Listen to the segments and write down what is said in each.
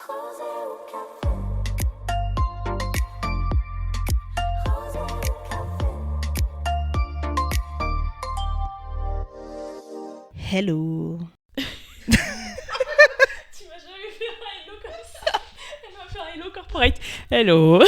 Rosé au café. Rosé au café. Hello. Tu m'as jamais fait un hello comme ça. Elle m'a fait un hello corporate. Hello.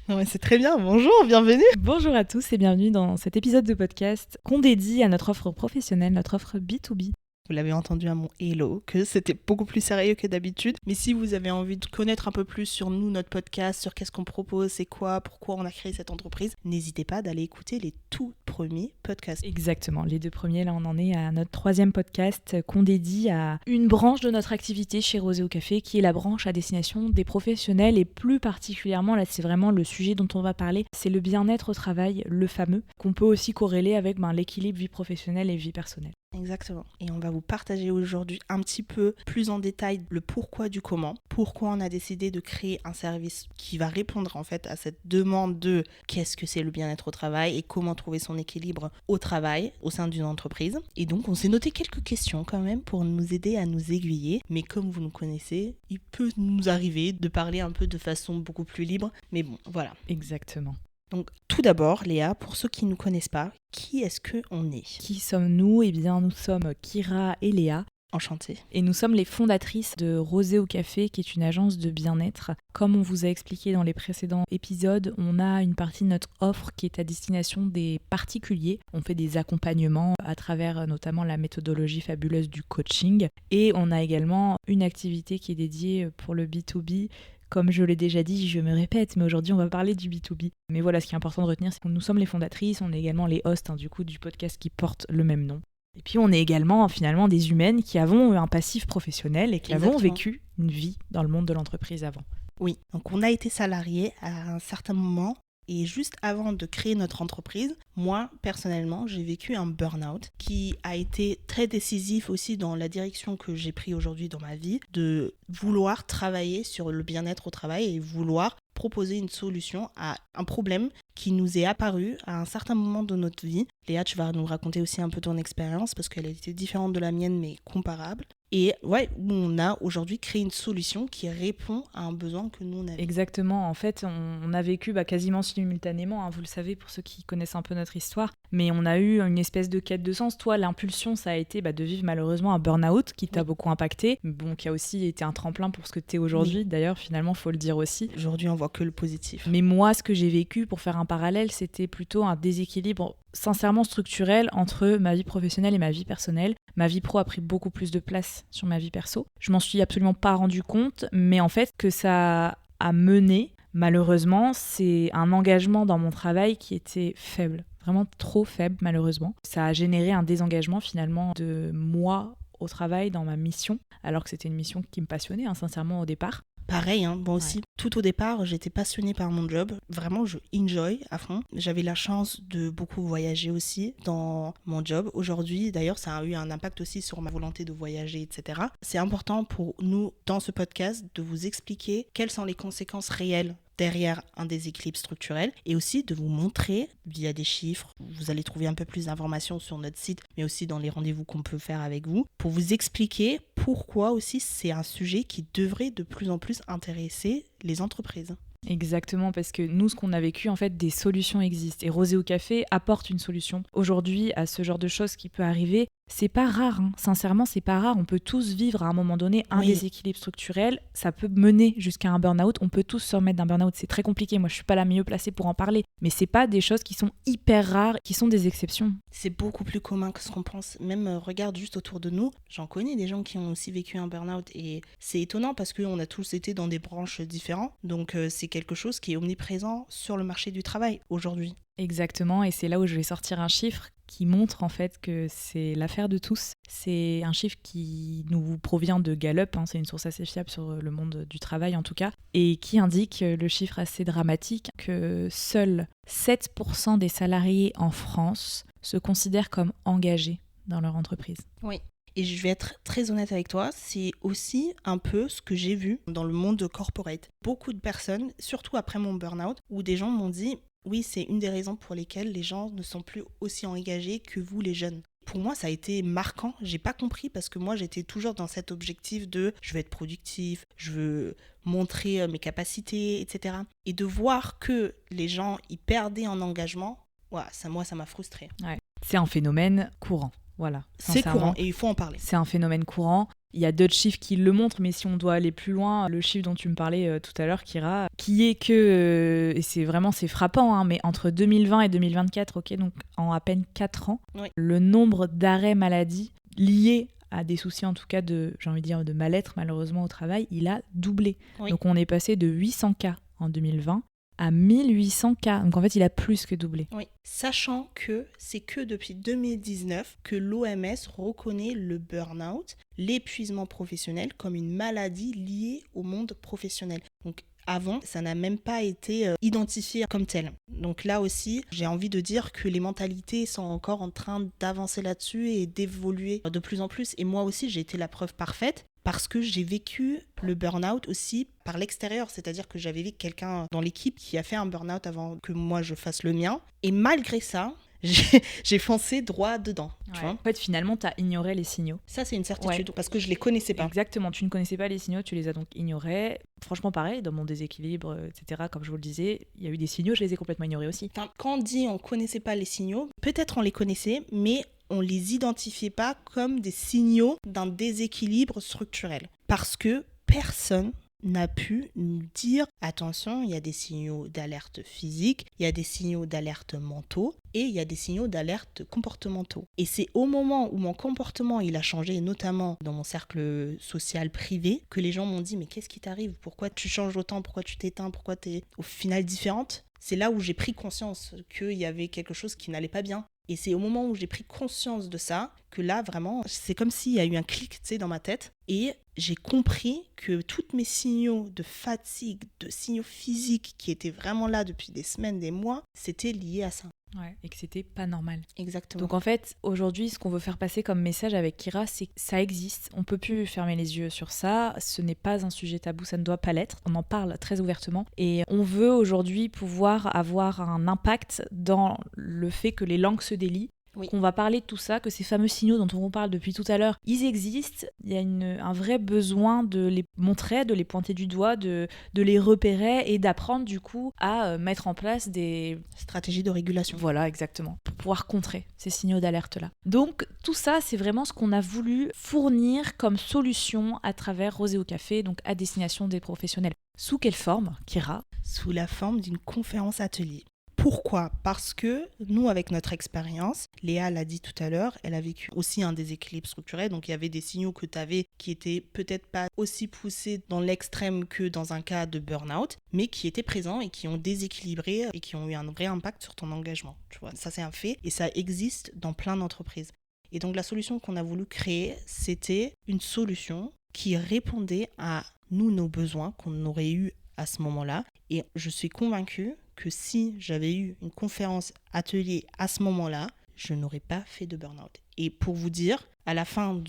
Non mais c'est très bien, bonjour, bienvenue. Bonjour à tous et bienvenue dans cet épisode de podcast qu'on dédie à notre offre professionnelle, notre offre B2B. Vous l'avez entendu à mon hello, que c'était beaucoup plus sérieux que d'habitude. Mais si vous avez envie de connaître un peu plus sur nous, notre podcast, sur qu'est-ce qu'on propose, c'est quoi, pourquoi on a créé cette entreprise, n'hésitez pas d'aller écouter les tout premiers podcasts. Exactement, les deux premiers, là on en est à notre troisième podcast qu'on dédie à une branche de notre activité chez Rosé au Café, qui est la branche à destination des professionnels et plus particulièrement, là c'est vraiment le sujet dont on va parler, c'est le bien-être au travail, le fameux, qu'on peut aussi corréler avec l'équilibre vie professionnelle et vie personnelle. Exactement. Et on va vous partager aujourd'hui un petit peu plus en détail le pourquoi du comment. Pourquoi on a décidé de créer un service qui va répondre en fait à cette demande de qu'est-ce que c'est le bien-être au travail et comment trouver son équilibre au travail au sein d'une entreprise. Et donc on s'est noté quelques questions quand même pour nous aider à nous aiguiller. Mais comme vous nous connaissez, il peut nous arriver de parler un peu de façon beaucoup plus libre. Mais bon, voilà. Exactement. Donc tout d'abord, Léa, pour ceux qui ne nous connaissent pas, qui est-ce qu'on est ? Qui sommes-nous ? Eh bien nous sommes Kira et Léa. Enchantée. Et nous sommes les fondatrices de Rosé au Café, qui est une agence de bien-être. Comme on vous a expliqué dans les précédents épisodes, on a une partie de notre offre qui est à destination des particuliers. On fait des accompagnements à travers notamment la méthodologie fabuleuse du coaching. Et on a également une activité qui est dédiée pour le B2B. Comme je l'ai déjà dit, je me répète, mais aujourd'hui on va parler du B2B. Mais voilà, ce qui est important de retenir, c'est que nous sommes les fondatrices, on est également les hosts du podcast qui porte le même nom. Et puis on est également finalement des humaines qui avons un passif professionnel et qui avons Exactement. vécu une vie dans le monde de l'entreprise avant. Oui, donc on a été salariés à un certain moment et juste avant de créer notre entreprise, moi personnellement j'ai vécu un burn-out qui a été très décisif aussi dans la direction que j'ai pris aujourd'hui dans ma vie, de vouloir travailler sur le bien-être au travail et vouloir proposer une solution à un problème qui nous est apparu à un certain moment de notre vie. Léa, tu vas nous raconter aussi un peu ton expérience parce qu'elle était différente de la mienne mais comparable. Et ouais, où on a aujourd'hui créé une solution qui répond à un besoin que nous on avait. Exactement, en fait on a vécu quasiment simultanément, vous le savez pour ceux qui connaissent un peu notre histoire, mais on a eu une espèce de quête de sens. Toi, l'impulsion ça a été de vivre malheureusement un burn-out qui t'a beaucoup impacté, qui a aussi été un tremplin pour ce que t'es aujourd'hui, d'ailleurs finalement faut le dire aussi. Aujourd'hui on voit que le positif. Mais moi ce que j'ai vécu, pour faire un parallèle, c'était plutôt un déséquilibre sincèrement structurel entre ma vie professionnelle et ma vie personnelle. Ma vie pro a pris beaucoup plus de place sur ma vie perso. Je m'en suis absolument pas rendu compte, mais en fait, que ça a mené, malheureusement, c'est un engagement dans mon travail qui était faible, vraiment trop faible, malheureusement. Ça a généré un désengagement finalement de moi au travail, dans ma mission, alors que c'était une mission qui me passionnait, sincèrement, au départ. Pareil, moi aussi. Tout au départ, j'étais passionnée par mon job. Vraiment, je enjoy à fond. J'avais la chance de beaucoup voyager aussi dans mon job. Aujourd'hui, d'ailleurs, ça a eu un impact aussi sur ma volonté de voyager, etc. C'est important pour nous, dans ce podcast, de vous expliquer quelles sont les conséquences réelles derrière un déséquilibre structurel et aussi de vous montrer via des chiffres. Vous allez trouver un peu plus d'informations sur notre site, mais aussi dans les rendez-vous qu'on peut faire avec vous, pour vous expliquer pourquoi aussi c'est un sujet qui devrait de plus en plus intéresser les entreprises. Exactement, parce que nous, ce qu'on a vécu, en fait, des solutions existent. Et Rosé au Café apporte une solution. Aujourd'hui, à ce genre de choses qui peut arriver, c'est pas rare, sincèrement, c'est pas rare. On peut tous vivre à un moment donné un déséquilibre structurel. Ça peut mener jusqu'à un burn-out. On peut tous se remettre d'un burn-out. C'est très compliqué. Moi, je suis pas la mieux placée pour en parler. Mais c'est pas des choses qui sont hyper rares, qui sont des exceptions. C'est beaucoup plus commun que ce qu'on pense. Même regarde juste autour de nous. J'en connais des gens qui ont aussi vécu un burn-out. Et c'est étonnant parce qu'on a tous été dans des branches différentes. Donc c'est quelque chose qui est omniprésent sur le marché du travail aujourd'hui. Exactement, et c'est là où je vais sortir un chiffre qui montre en fait que c'est l'affaire de tous. C'est un chiffre qui nous provient de Gallup, c'est une source assez fiable sur le monde du travail en tout cas, et qui indique le chiffre assez dramatique que seuls 7% des salariés en France se considèrent comme engagés dans leur entreprise. Oui. Et je vais être très honnête avec toi, c'est aussi un peu ce que j'ai vu dans le monde corporate. Beaucoup de personnes, surtout après mon burn-out, où des gens m'ont dit « Oui, c'est une des raisons pour lesquelles les gens ne sont plus aussi engagés que vous, les jeunes. » pour moi, ça a été marquant. J'ai pas compris parce que moi, j'étais toujours dans cet objectif de je veux être productif, je veux montrer mes capacités, etc. Et de voir que les gens y perdaient en engagement, ouais, ça m'a frustrée. Ouais. C'est un phénomène courant. Voilà. C'est Sincèrement, courant et il faut en parler. c'est un phénomène courant. Il y a d'autres chiffres qui le montrent, mais si on doit aller plus loin, le chiffre dont tu me parlais tout à l'heure, Kira, qui est que, et c'est frappant, hein, mais entre 2020 et 2024, ok, donc en à peine 4 ans, Oui. le nombre d'arrêts maladie liés à des soucis en tout cas j'ai envie de dire de mal-être malheureusement au travail, il a doublé. Oui. Donc on est passé de 800 cas en 2020 à 1800 cas. Donc en fait, il a plus que doublé. Oui, sachant que c'est que depuis 2019 que l'OMS reconnaît le burn-out, l'épuisement professionnel, comme une maladie liée au monde professionnel. Donc avant, ça n'a même pas été identifié comme tel. Donc là aussi, j'ai envie de dire que les mentalités sont encore en train d'avancer là-dessus et d'évoluer de plus en plus. Et moi aussi, j'ai été la preuve parfaite. Parce que j'ai vécu le burn-out aussi par l'extérieur, c'est-à-dire que j'avais vu quelqu'un dans l'équipe qui a fait un burn-out avant que moi je fasse le mien. Et malgré ça, j'ai foncé droit dedans. Tu vois. En fait, finalement, tu as ignoré les signaux. Ça, c'est une certitude, parce que je les connaissais pas. Exactement, tu ne connaissais pas les signaux, tu les as donc ignorés. Franchement, pareil, dans mon déséquilibre, etc., comme je vous le disais, il y a eu des signaux, je les ai complètement ignorés aussi. Enfin, quand on dit on connaissait pas les signaux, peut-être on les connaissait, mais on les identifiait pas comme des signaux d'un déséquilibre structurel. Parce que personne n'a pu nous dire attention, il y a des signaux d'alerte physique, il y a des signaux d'alerte mentaux et il y a des signaux d'alerte comportementaux. Et c'est au moment où mon comportement il a changé, notamment dans mon cercle social privé, que les gens m'ont dit mais qu'est-ce qui t'arrive ? Pourquoi tu changes autant ? Pourquoi tu t'éteins ? Pourquoi tu es au final différente ? C'est là où j'ai pris conscience qu'il y avait quelque chose qui n'allait pas bien. Et c'est au moment où j'ai pris conscience de ça que là, vraiment, c'est comme s'il y a eu un clic, tu sais, dans ma tête. Et j'ai compris que tous mes signaux de fatigue, de signaux physiques qui étaient vraiment là depuis des semaines, des mois, c'était lié à ça. Ouais, et que c'était pas normal. Exactement. Donc en fait, aujourd'hui, ce qu'on veut faire passer comme message avec Kira, c'est que ça existe. On peut plus fermer les yeux sur ça. Ce n'est pas un sujet tabou, ça ne doit pas l'être. On en parle très ouvertement. Et on veut aujourd'hui pouvoir avoir un impact dans le fait que les langues se délient. Oui. Qu'on va parler de tout ça, que ces fameux signaux dont on parle depuis tout à l'heure, ils existent. Il y a un vrai besoin de les montrer, de les pointer du doigt, de les repérer et d'apprendre du coup à mettre en place des stratégies de régulation. Voilà, exactement, pour pouvoir contrer ces signaux d'alerte-là. Donc tout ça, c'est vraiment ce qu'on a voulu fournir comme solution à travers Rosé au café, donc à destination des professionnels. Sous quelle forme, Kira ? Sous la forme d'une conférence atelier. Pourquoi ? Parce que nous, avec notre expérience, Léa l'a dit tout à l'heure, elle a vécu aussi un déséquilibre structurel. Donc, il y avait des signaux que tu avais qui étaient peut-être pas aussi poussés dans l'extrême que dans un cas de burn-out, mais qui étaient présents et qui ont déséquilibré et qui ont eu un vrai impact sur ton engagement. Tu vois, ça, c'est un fait et ça existe dans plein d'entreprises. Et donc, la solution qu'on a voulu créer, c'était une solution qui répondait à nos besoins qu'on aurait eu à ce moment-là. Et je suis convaincue que si j'avais eu une conférence atelier à ce moment-là, je n'aurais pas fait de burn-out. Et pour vous dire, à la fin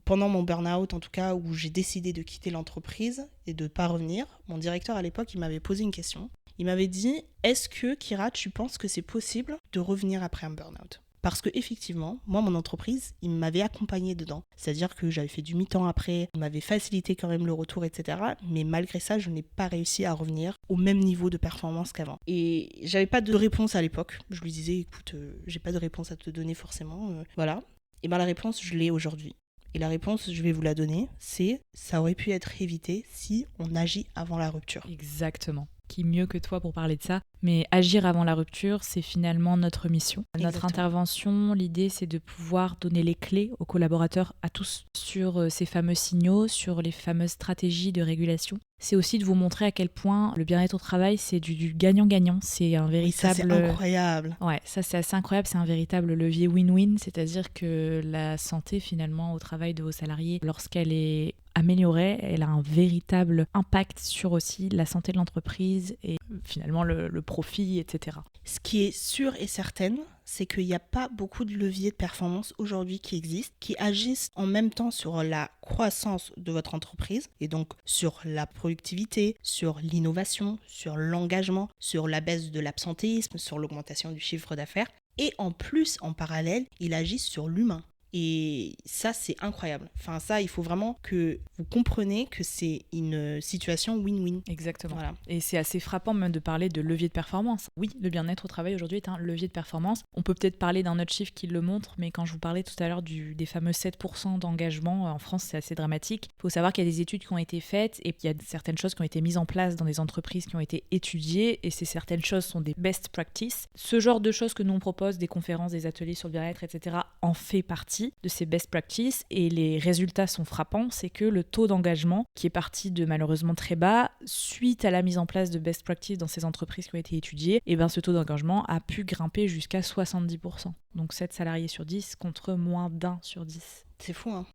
pendant mon burn-out en tout cas, où j'ai décidé de quitter l'entreprise et de ne pas revenir, mon directeur à l'époque, il m'avait posé une question. Il m'avait dit, est-ce que Kira, tu penses que c'est possible de revenir après un burn-out ? Parce que effectivement, moi, mon entreprise, il m'avait accompagnée dedans. C'est-à-dire que j'avais fait du mi-temps après, il m'avait facilité quand même le retour, etc. Mais malgré ça, je n'ai pas réussi à revenir au même niveau de performance qu'avant. Et j'avais pas de réponse à l'époque. Je lui disais, écoute, j'ai pas de réponse à te donner forcément. Voilà. Et bien la réponse, je l'ai aujourd'hui. Et la réponse, je vais vous la donner, c'est ça aurait pu être évité si on agit avant la rupture. Exactement. Qui mieux que toi pour parler de ça ? Mais agir avant la rupture, c'est finalement notre mission. Exactement. Notre intervention, l'idée, c'est de pouvoir donner les clés aux collaborateurs, à tous, sur ces fameux signaux, sur les fameuses stratégies de régulation. C'est aussi de vous montrer à quel point le bien-être au travail, c'est du gagnant-gagnant. C'est un véritable... Oui, ça, c'est incroyable. Ouais, ça, c'est assez incroyable. C'est un véritable levier win-win. C'est-à-dire que la santé, finalement, au travail de vos salariés, lorsqu'elle est améliorée, elle a un véritable impact sur aussi la santé de l'entreprise et finalement le profit, etc. Ce qui est sûr et certain, c'est qu'il n'y a pas beaucoup de leviers de performance aujourd'hui qui existent, qui agissent en même temps sur la croissance de votre entreprise et donc sur la productivité, sur l'innovation, sur l'engagement, sur la baisse de l'absentéisme, sur l'augmentation du chiffre d'affaires. Et en plus, en parallèle, il agit sur l'humain. Et ça, c'est incroyable. Enfin, ça, il faut vraiment que vous compreniez que c'est une situation win-win. Exactement. Voilà. Et c'est assez frappant même de parler de levier de performance. Oui, le bien-être au travail aujourd'hui est un levier de performance. On peut peut-être parler d'un autre chiffre qui le montre, mais quand je vous parlais tout à l'heure des fameux 7% d'engagement en France, c'est assez dramatique. Il faut savoir qu'il y a des études qui ont été faites et qu'il y a certaines choses qui ont été mises en place dans des entreprises qui ont été étudiées et ces certaines choses sont des best practices. Ce genre de choses que nous on propose, des conférences, des ateliers sur le bien-être, etc., en fait partie de ces best practices et les résultats sont frappants, c'est que le taux d'engagement qui est parti de malheureusement très bas suite à la mise en place de best practices dans ces entreprises qui ont été étudiées, et ben ce taux d'engagement a pu grimper jusqu'à 70%. Donc 7 salariés sur 10 contre moins d'1 sur 10. C'est fou, hein.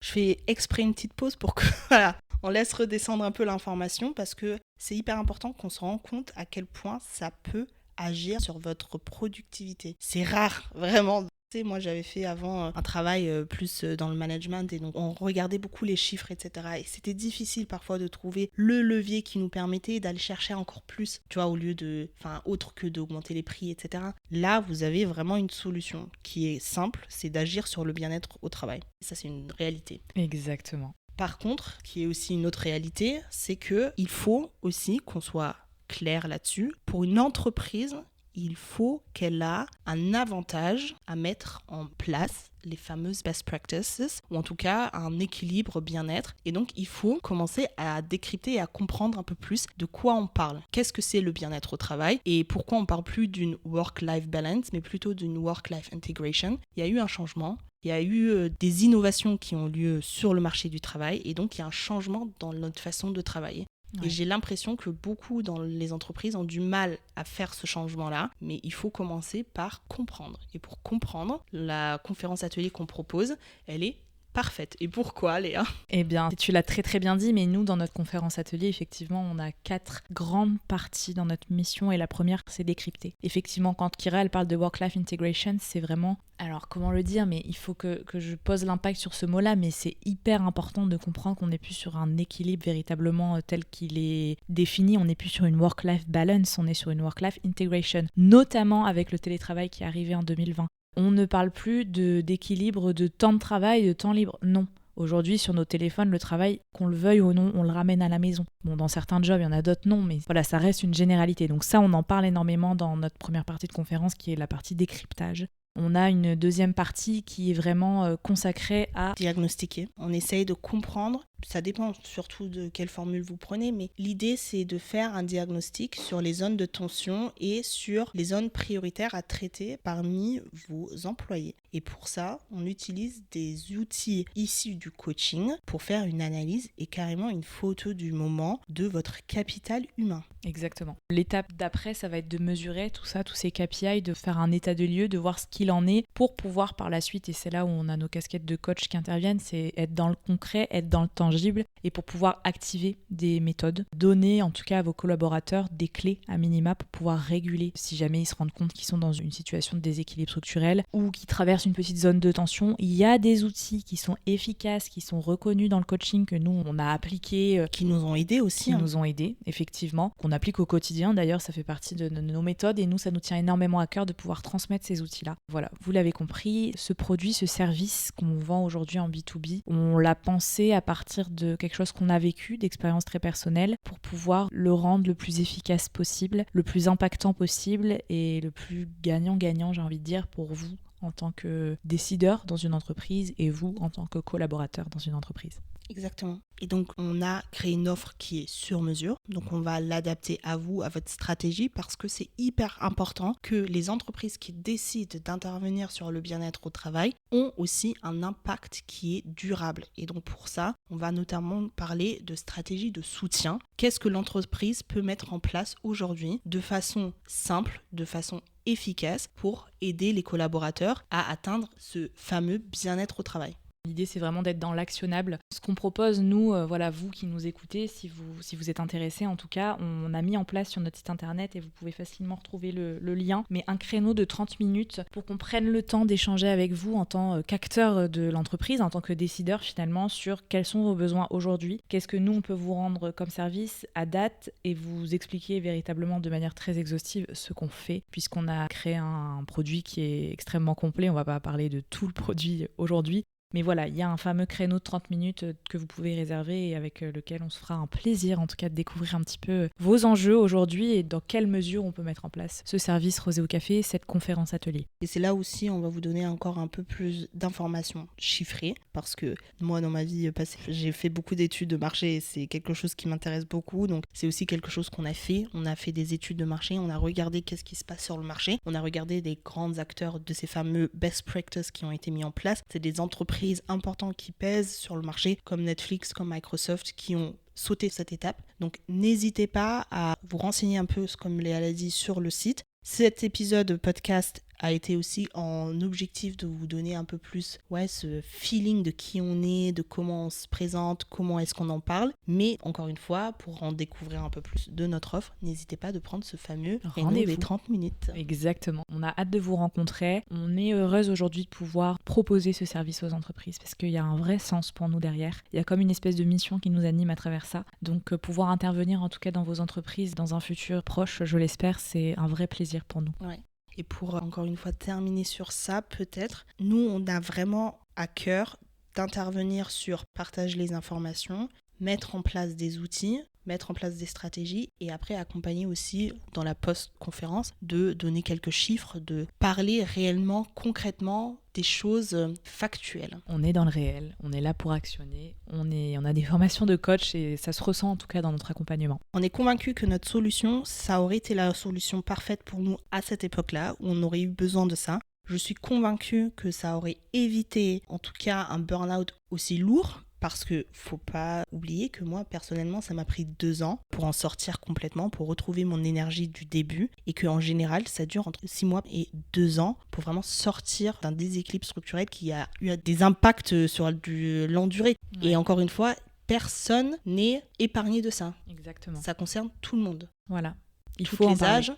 Je fais exprès une petite pause pour que voilà, on laisse redescendre un peu l'information parce que c'est hyper important qu'on se rende compte à quel point ça peut agir sur votre productivité. C'est rare, vraiment. Moi, j'avais fait avant un travail plus dans le management et donc on regardait beaucoup les chiffres, etc. Et c'était difficile parfois de trouver le levier qui nous permettait d'aller chercher encore plus, tu vois, au lieu de, enfin, autre que d'augmenter les prix, etc. Là, vous avez vraiment une solution qui est simple, c'est d'agir sur le bien-être au travail. Et ça, c'est une réalité. Exactement. Par contre, qui est aussi une autre réalité, c'est que il faut aussi qu'on soit clair là-dessus. Pour une entreprise, il faut qu'elle a un avantage à mettre en place les fameuses best practices, ou en tout cas un équilibre bien-être. Et donc, il faut commencer à décrypter et à comprendre un peu plus de quoi on parle. Qu'est-ce que c'est le bien-être au travail et pourquoi on parle plus d'une work-life balance, mais plutôt d'une work-life integration. Il y a eu un changement. Il y a eu des innovations qui ont lieu sur le marché du travail et donc il y a un changement dans notre façon de travailler. Ouais. Et j'ai l'impression que beaucoup dans les entreprises ont du mal à faire ce changement-là, mais il faut commencer par comprendre. Et pour comprendre, la conférence atelier qu'on propose, elle est parfaite. Et pourquoi, Léa ? Eh bien, tu l'as très très bien dit, mais nous, dans notre conférence atelier, effectivement, on a 4 grandes parties dans notre mission et la première, c'est décrypter. Effectivement, quand Kira, elle parle de work-life integration, c'est vraiment... Alors, comment le dire, mais il faut que je pose l'impact sur ce mot-là, mais c'est hyper important de comprendre qu'on n'est plus sur un équilibre véritablement tel qu'il est défini, on n'est plus sur une work-life balance, on est sur une work-life integration, notamment avec le télétravail qui est arrivé en 2020. On ne parle plus d'équilibre de temps de travail, de temps libre, non. Aujourd'hui, sur nos téléphones, le travail, qu'on le veuille ou non, on le ramène à la maison. Bon, dans certains jobs, il y en a d'autres non, mais voilà, ça reste une généralité. Donc ça, on en parle énormément dans notre première partie de conférence, qui est la partie décryptage. On a une deuxième partie qui est vraiment consacrée à... Diagnostiquer. On essaye de comprendre, ça dépend surtout de quelle formule vous prenez, mais l'idée c'est de faire un diagnostic sur les zones de tension et sur les zones prioritaires à traiter parmi vos employés. Et pour ça, on utilise des outils issus du coaching pour faire une analyse et carrément une photo du moment de votre capital humain. Exactement. L'étape d'après, ça va être de mesurer tout ça, tous ces KPI, de faire un état de lieu, de voir ce qu'il en est pour pouvoir par la suite, et c'est là où on a nos casquettes de coach qui interviennent, c'est être dans le concret, être dans le tangible et pour pouvoir activer des méthodes, donner en tout cas à vos collaborateurs des clés à minima pour pouvoir réguler si jamais ils se rendent compte qu'ils sont dans une situation de déséquilibre structurel ou qu'ils traversent une petite zone de tension. Il y a des outils qui sont efficaces, qui sont reconnus dans le coaching que nous on a appliqués, Qui nous ont aidés aussi. qui nous ont aidés, effectivement, qu'on applique au quotidien. D'ailleurs, ça fait partie de nos méthodes et nous, ça nous tient énormément à cœur de pouvoir transmettre ces outils-là. Voilà, vous l'avez compris, ce produit, ce service qu'on vend aujourd'hui en B2B, on l'a pensé à partir de quelque chose qu'on a vécu, d'expérience très personnelle, pour pouvoir le rendre le plus efficace possible, le plus impactant possible et le plus gagnant-gagnant, j'ai envie de dire, pour vous en tant que décideur dans une entreprise et vous en tant que collaborateur dans une entreprise. Exactement. Et donc, on a créé une offre qui est sur mesure. Donc, on va l'adapter à vous, à votre stratégie, parce que c'est hyper important que les entreprises qui décident d'intervenir sur le bien-être au travail ont aussi un impact qui est durable. Et donc, pour ça, on va notamment parler de stratégie de soutien. Qu'est-ce que l'entreprise peut mettre en place aujourd'hui de façon simple, de façon efficace pour aider les collaborateurs à atteindre ce fameux bien-être au travail. L'idée, c'est vraiment d'être dans l'actionnable. Ce qu'on propose, nous, voilà, vous qui nous écoutez, si vous êtes intéressés, en tout cas, on a mis en place sur notre site internet, et vous pouvez facilement retrouver le lien, mais un créneau de 30 minutes pour qu'on prenne le temps d'échanger avec vous en tant qu'acteur de l'entreprise, en tant que décideur finalement, sur quels sont vos besoins aujourd'hui, qu'est-ce que nous, on peut vous rendre comme service à date, et vous expliquer véritablement de manière très exhaustive ce qu'on fait, puisqu'on a créé un produit qui est extrêmement complet. On va pas parler de tout le produit aujourd'hui, mais voilà, il y a un fameux créneau de 30 minutes que vous pouvez réserver et avec lequel on se fera un plaisir en tout cas de découvrir un petit peu vos enjeux aujourd'hui et dans quelle mesure on peut mettre en place ce service Rosé au café, cette conférence atelier. Et c'est là aussi, on va vous donner encore un peu plus d'informations chiffrées, parce que moi, dans ma vie passée, j'ai fait beaucoup d'études de marché et c'est quelque chose qui m'intéresse beaucoup. Donc, c'est aussi quelque chose qu'on a fait. On a fait des études de marché, on a regardé qu'est-ce qui se passe sur le marché. On a regardé des grands acteurs de ces fameux best practices qui ont été mis en place. C'est des entreprises importantes qui pèsent sur le marché, comme Netflix, comme Microsoft, qui ont sauté cette étape. Donc, n'hésitez pas à vous renseigner un peu, comme Léa l'a dit, sur le site. Cet épisode podcast a été aussi en objectif de vous donner un peu plus ce feeling de qui on est, de comment on se présente, comment est-ce qu'on en parle. Mais encore une fois, pour en découvrir un peu plus de notre offre, n'hésitez pas de prendre ce fameux rendez-vous des 30 minutes. Exactement. On a hâte de vous rencontrer. On est heureuse aujourd'hui de pouvoir proposer ce service aux entreprises parce qu'il y a un vrai sens pour nous derrière. Il y a comme une espèce de mission qui nous anime à travers ça. Donc pouvoir intervenir en tout cas dans vos entreprises dans un futur proche, je l'espère, c'est un vrai plaisir pour nous. Ouais. Et pour encore une fois terminer sur ça, peut-être, nous, on a vraiment à cœur d'intervenir sur partager les informations, mettre en place des outils, mettre en place des stratégies et après accompagner aussi dans la post-conférence de donner quelques chiffres, de parler réellement, concrètement des choses factuelles. On est dans le réel, on est là pour actionner, on a des formations de coach et ça se ressent en tout cas dans notre accompagnement. On est convaincu que notre solution, ça aurait été la solution parfaite pour nous à cette époque-là où on aurait eu besoin de ça. Je suis convaincue que ça aurait évité en tout cas un burn-out aussi lourd. Parce que faut pas oublier que moi, personnellement, ça m'a pris 2 ans pour en sortir complètement, pour retrouver mon énergie du début. Et qu'en général, ça dure entre 6 mois et 2 ans pour vraiment sortir d'un déséquilibre structurel qui a eu des impacts sur l'endurée. Ouais. Et encore une fois, personne n'est épargné de ça. Exactement. Ça concerne tout le monde. Voilà. Il faut en parler. Âges,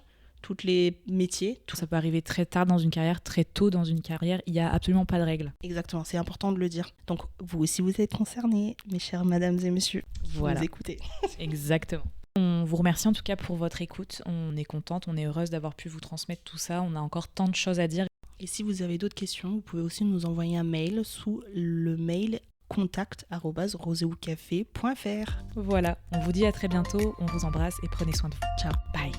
tous les métiers. Tout. Ça peut arriver très tard dans une carrière, très tôt dans une carrière. Il n'y a absolument pas de règle. Exactement, c'est important de le dire. Donc, vous aussi, vous êtes concernés, mes chers madames et messieurs. Voilà. Vous écoutez. Exactement. On vous remercie en tout cas pour votre écoute. On est contente, on est heureuse d'avoir pu vous transmettre tout ça. On a encore tant de choses à dire. Et si vous avez d'autres questions, vous pouvez aussi nous envoyer un mail sous le mail contact@roseaucafé.fr. Voilà, on vous dit à très bientôt. On vous embrasse et prenez soin de vous. Ciao. Bye.